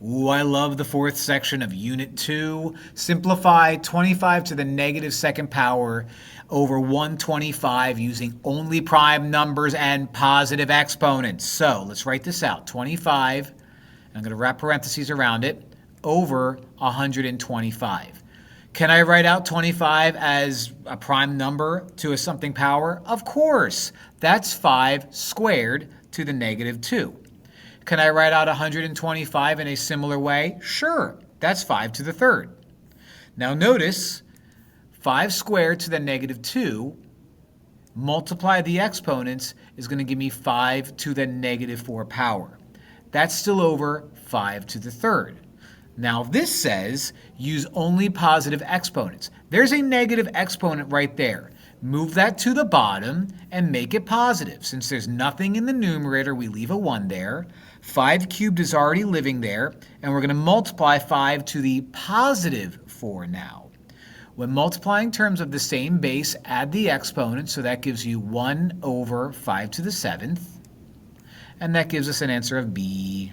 Ooh, I love the fourth section of Unit 2. Simplify 25 to the negative second power over 125 using only prime numbers and positive exponents. So let's write this out. 25, I'm going to wrap parentheses around it, over 125. Can I write out 25 as a prime number to a something power? Of course. That's 5 squared to the negative 2. Can I write out 125 in a similar way? Sure. That's 5 to the third. Now notice 5 squared to the negative 2, multiply the exponents, is going to give me 5 to the negative 4 power. That's still over 5 to the third. Now this says use only positive exponents. There's a negative exponent right there. Move that to the bottom and make it positive. Since there's nothing in the numerator, we leave a 1 there. 5 cubed is already living there, and we're going to multiply 5 to the positive 4 now. When multiplying terms of the same base, add the exponent, so that gives you 1 over 5 to the 7th, and that gives us an answer of B.